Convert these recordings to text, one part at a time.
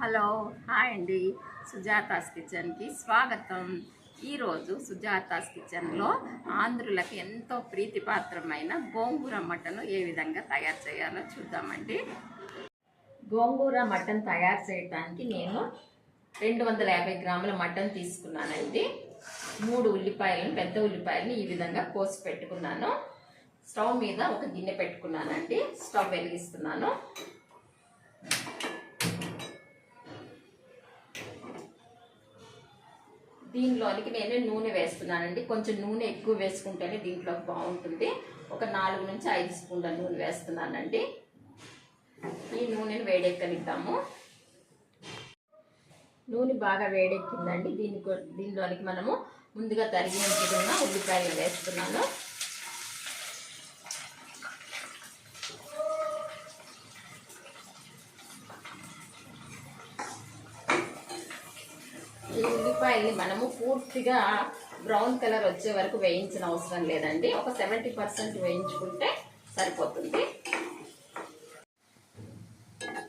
Hello hi అండి, సుజాతాస్ కిచెన్కి స్వాగతం. ఈరోజు సుజాతాస్ కిచెన్లో ఆంధ్రులకు ఎంతో ప్రీతిపాత్రమైన గోంగూర మటన్ ఏ విధంగా తయారు చేయాలో చూద్దామండి. గోంగూర మటన్ తయారు చేయడానికి నేను 250 గ్రాముల మటన్ తీసుకున్నానండి. 3 ఉల్లిపాయలను, పెద్ద ఉల్లిపాయలను ఈ విధంగా కోసి పెట్టుకున్నాను. స్టవ్ మీద ఒక గిన్నె పెట్టుకున్నానండి. స్టవ్ వెలిగిస్తున్నాను. దీనిలోనికి నేను నూనె వేస్తున్నానండి. కొంచెం నూనె ఎక్కువ వేసుకుంటేనే దీంట్లోకి బాగుంటుంది. ఒక 4 నుంచి 5 స్పూన్ల నూనె వేస్తున్నానండి. ఈ నూనెను వేడెక్కనిద్దాము. నూనె బాగా వేడెక్కిందండి. దీనిలోనికి మనము ముందుగా తరిగి ఉంచుకున్న ఉల్లిపాయలు వేస్తున్నాను. ఈ ఉల్లిపాయల్ని మనము పూర్తిగా బ్రౌన్ కలర్ వచ్చే వరకు వేయించిన అవసరం లేదండి. ఒక 70% వేయించుకుంటే సరిపోతుంది.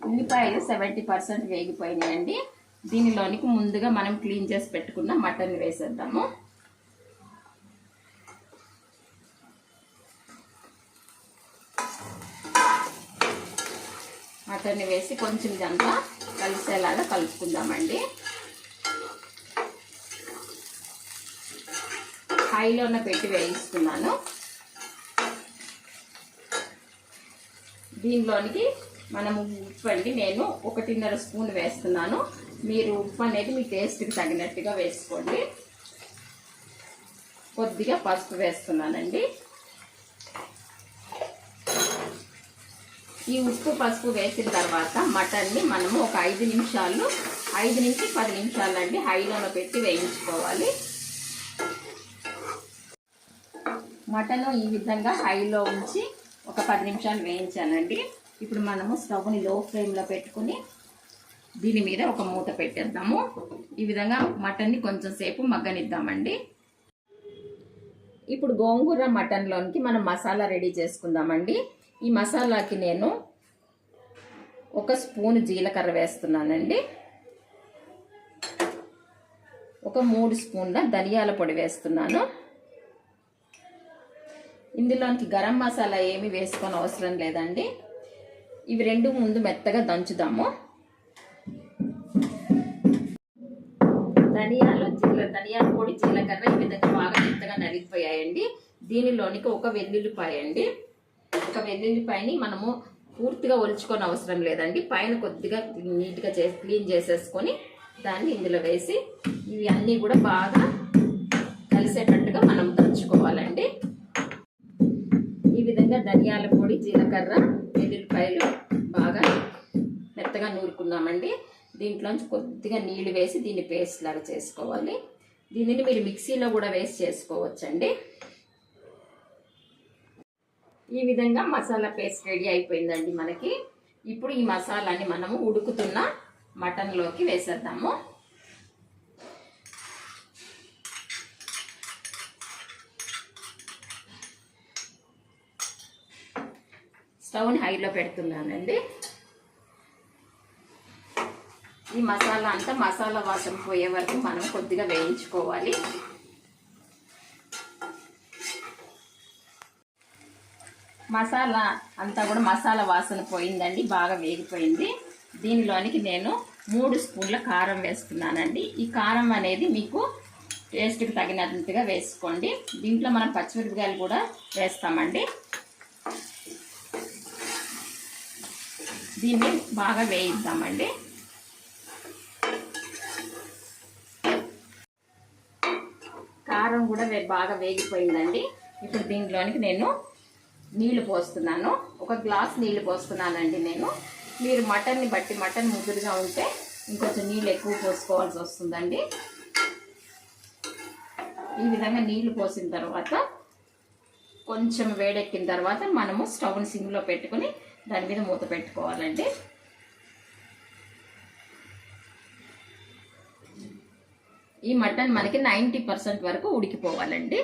ఉల్లిపాయలు 70% వేగిపోయినాయండి. దీనిలోనికి ముందుగా మనం క్లీన్ చేసి పెట్టుకున్న మటన్ వేసేద్దాము. మటన్ వేసి కొంచెం ఇదంతా కలిసేలాగా కలుపుకుందామండి. హైలోనే పెట్టి వేయిస్తున్నాను. దీనిలోనికి మనము ఉప్పు అండి, నేను 1.5 స్పూన్ వేస్తున్నాను. మీరు ఉప్పు అనేది మీ టేస్ట్కి తగినట్టుగా వేసుకోండి. కొద్దిగా పసుపు వేస్తున్నానండి. ఈ ఉప్పు పసుపు వేసిన తర్వాత మటన్ని మనము ఒక 5 నుంచి 10 నిమిషాలు అండి హైలోనే పెట్టి వేయించుకోవాలి. మటన్ ఈ విధంగా హైలో ఉంచి ఒక 10 నిమిషాలు వేయించానండి. ఇప్పుడు మనము స్టవ్ని లో ఫ్లేమ్లో పెట్టుకుని దీని మీద ఒక మూత పెట్టేద్దాము. ఈ విధంగా మటన్ని కొంచెం సేపు మగ్గనిద్దామండి. ఇప్పుడు గోంగూర మటన్లోనికి మనం మసాలా రెడీ చేసుకుందామండి. ఈ మసాలాకి నేను 1 స్పూన్ జీలకర్ర వేస్తున్నానండి. ఒక 3 స్పూన్ల ధనియాల పొడి వేస్తున్నాను. ఇందులోనికి గరం మసాలా ఏమి వేసుకొని అవసరం లేదండి. ఇవి రెండు ముందు మెత్తగా దంచుదాము. ధనియాల పొడి, జీలకర్ర ఈ విధంగా బాగా మెత్తగా నలిగిపోయాయండి. దీనిలోనికి ఒక వెల్లుల్లిపాయ అండి. ఒక వెల్లుల్లిపాయని మనము పూర్తిగా ఒలుచుకొని అవసరం లేదండి. పైన కొద్దిగా నీట్గా క్లీన్ చేసేసుకొని దాన్ని ఇందులో వేసి ఇవి అన్నీ కూడా బాగా కలిసేటట్టుగా మనం దంచుకోవాలండి. ఈ విధంగా ధనియాల పొడి, జీలకర్ర, వెల్లుల్లిపాయలు బాగా మెత్తగా నూరుకున్నామండి. దీంట్లోంచి కొద్దిగా నీళ్లు వేసి దీన్ని పేస్ట్ లాగా చేసుకోవాలి. దీనిని మీరు మిక్సీలో కూడా వేసి చేసుకోవచ్చండి. ఈ విధంగా మసాలా పేస్ట్ రెడీ అయిపోయిందండి మనకి. ఇప్పుడు ఈ మసాలాని మనము ఉడుకుతున్న మటన్లోకి వేసేద్దాము. స్టవ్ని హైలో పెడుతున్నానండి. ఈ మసాలా అంతా మసాలా వాసన పోయే వరకు మనం కొద్దిగా వేయించుకోవాలి. మసాలా అంతా కూడా మసాలా వాసన పోయిందండి, బాగా వేగిపోయింది. దీనిలోనికి నేను 3 స్పూన్ల కారం వేస్తున్నానండి. ఈ కారం అనేది మీకు టేస్ట్కి తగినంతగా వేసుకోండి. దీంట్లో మనం పచ్చిమిరపకాయలు కూడా వేస్తామండి. దీన్ని బాగా వేయిద్దామండి. కారం కూడా బాగా వేగిపోయిందండి. ఇప్పుడు దీంట్లోనికి నేను నీళ్లు పోస్తున్నాను. 1 గ్లాస్ నీళ్లు పోస్తున్నానండి నేను. మీరు మటన్ని బట్టి, మటన్ ముదురుగా ఉంటే ఇంకొంచెం నీళ్ళు ఎక్కువ పోసుకోవాల్సి వస్తుందండి. ఈ విధంగా నీళ్లు పోసిన తర్వాత కొంచెం వేడెక్కిన తర్వాత మనము స్టవ్ని సిమ్లో పెట్టుకుని దాని మీద మూత పెట్టుకోవాలండి. ఈ మటన్ మనకి 90% వరకు ఉడికిపోవాలండి.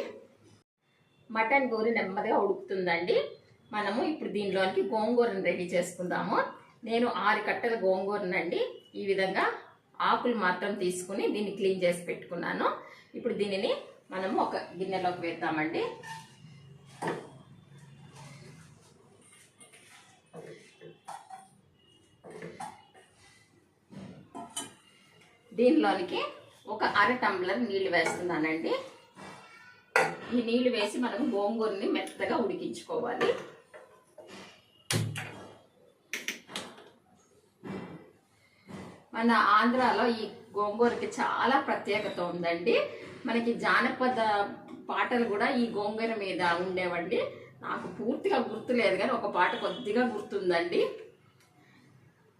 మటన్ కూర నెమ్మదిగా ఉడుకుతుందండి. మనము ఇప్పుడు దీనిలోనికి గోంగూరను రెడీ చేసుకుందాము. నేను 6 కట్టల గోంగూరనండి ఈ విధంగా ఆకులు మాత్రం తీసుకుని దీన్ని క్లీన్ చేసి పెట్టుకున్నాను. ఇప్పుడు దీనిని మనము ఒక గిన్నెలోకి వేద్దామండి. దీనిలోనికి ఒక 1/2 టంబ్లర్ నీళ్లు వేస్తున్నానండి. ఈ నీళ్లు వేసి మనం గోంగూరని మెత్తగా ఉడికించుకోవాలి. మన ఆంధ్రాలో ఈ గోంగూరకి చాలా ప్రత్యేకత ఉందండి. మనకి జానపద పాటలు కూడా ఈ గోంగూర మీద ఉండేవండి. నాకు పూర్తిగా గుర్తులేదు కానీ ఒక పాట కొద్దిగా గుర్తుందండి.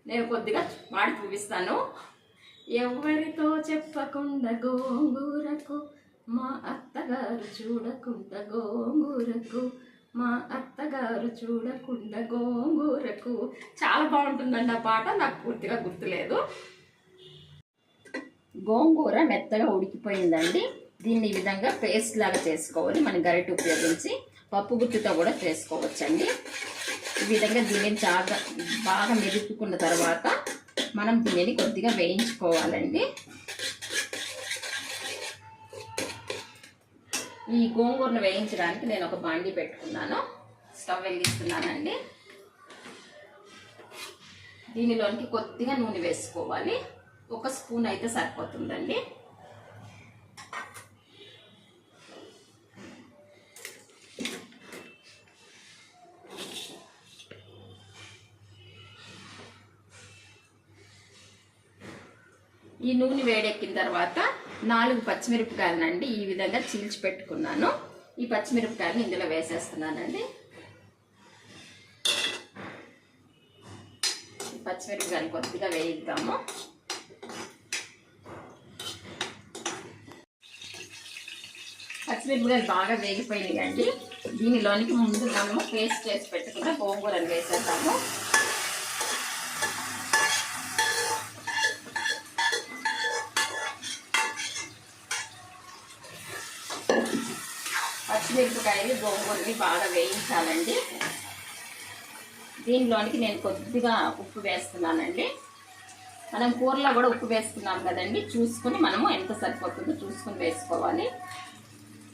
నేను కొద్దిగా పాడి చూపిస్తాను. ఎవరితో చెప్పకుండా గోంగూరకు మా అత్తగారు చూడకుండా గోంగూరకు మా అత్తగారు చూడకుండా గోంగూరకు. చాలా బాగుంటుందండి ఆ పాట, నాకు పూర్తిగా గుర్తులేదు. గోంగూర మెత్తగా ఉడికిపోయిందండి. దీన్ని ఈ విధంగా పేస్ట్ లాగా చేసుకోవాలి. మన గరిటె ఉపయోగించి పప్పు గుత్తితో కూడా చేసుకోవచ్చండి. ఈ విధంగా దీనిని బాగా మెదుపుకున్న తర్వాత మనం దీనిని కొద్దిగా వేయించుకోవాలండి. ఈ గోంగూరను వేయించడానికి నేను ఒక బాండీ పెట్టుకున్నాను. స్టవ్ వెలిగిస్తున్నానండి. దీనిలోనికి కొద్దిగా నూనె వేసుకోవాలి. 1 స్పూన్ అయితే సరిపోతుందండి. ఈ నూనె వేడెక్కిన తర్వాత 4 పచ్చిమిరపకాయలనండి ఈ విధంగా చీల్చి పెట్టుకున్నాను. ఈ పచ్చిమిరపకాయలను ఇందులో వేసేస్తున్నానండి. ఈ పచ్చిమిరపకాయలు కొద్దిగా వేయిద్దాము. పచ్చిమిరపకాయలు బాగా వేగిపోయినాయి అండి. దీనిలోనికి ముందు మనము పేస్ట్ చేసి పెట్టుకున్న గోంగూరను వేసేద్దాము. పచ్చిమిరపకాయలు గోంగూరని బాగా వేయించాలండి. దీనిలోనికి నేను కొద్దిగా ఉప్పు వేస్తున్నానండి. మనం కూరలో కూడా ఉప్పు వేసుకున్నాం కదండి, చూసుకుని మనము ఎంత సరిపోతుందో చూసుకుని వేసుకోవాలి.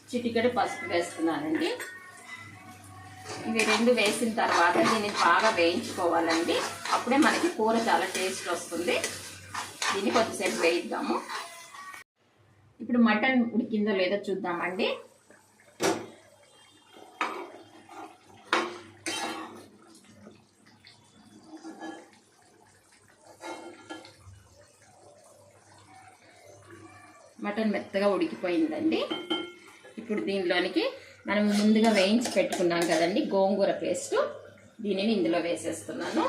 చిటికెడు పసుపు వేస్తున్నానండి. ఇవి 2 వేసిన తర్వాత దీన్ని బాగా వేయించుకోవాలండి. అప్పుడే మనకి కూర చాలా టేస్ట్ వస్తుంది. దీన్ని కొద్దిసేపు వేయిద్దాము. ఇప్పుడు మటన్ ఉడికిందో లేదో చూద్దామండి. మటన్ మెత్తగా ఉడికిపోయిందండి. ఇప్పుడు దీనిలోనికి మనం ముందుగా వేయించి పెట్టుకున్నాం కదండి గోంగూర పేస్ట్, దీనిని ఇందులో వేసేస్తున్నాను.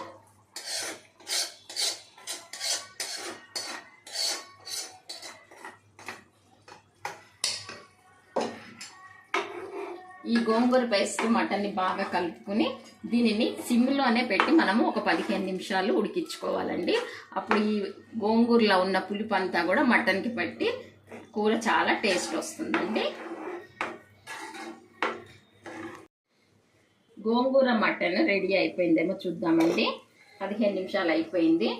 ఈ గోంగూర పేస్ట్ మటన్ని బాగా కలుపుకుని దీనిని సిమ్లోనే పెట్టి మనము ఒక 15 నిమిషాలు ఉడికించుకోవాలండి. అప్పుడు ఈ గోంగూరలో ఉన్న పులుపు అంతా కూడా మటన్కి పట్టి కూర చాలా టేస్ట్ వస్తుందండి. గోంగూర మటన్ రెడీ అయిపోయిందేమో చూద్దామండి. 15 నిమిషాలు అయిపోయింది.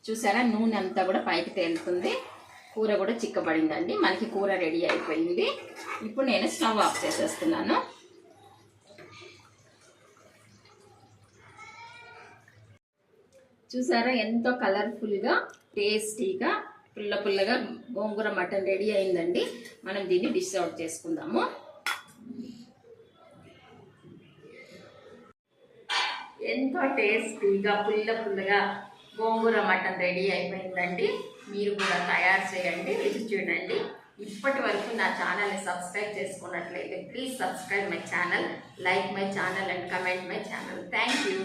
చూసారా, నూనె అంతా కూడా పైకి తేలుతుంది. కూర కూడా చిక్కబడిందండి. మనకి కూర రెడీ అయిపోయింది. ఇప్పుడు నేను స్టవ్ ఆఫ్ చేసేస్తున్నాను. చూసారా, ఎంతో కలర్ఫుల్గా టేస్టీగా పుల్లగా గోంగూర మటన్ రెడీ అయిందండి. మనం దీన్ని డిష్ అవుట్ చేసుకుందాము. ఎంతో టేస్టీగా పుల్లగా గోంగూర మటన్ రెడీ అయిపోయిందండి. మీరు కూడా తయారు చేయండి, రుచి చూడండి. ఇప్పటి వరకు నా ఛానల్ని సబ్స్క్రైబ్ చేసుకున్నట్లయితే please subscribe my channel, like my channel and comment my channel. Thank you.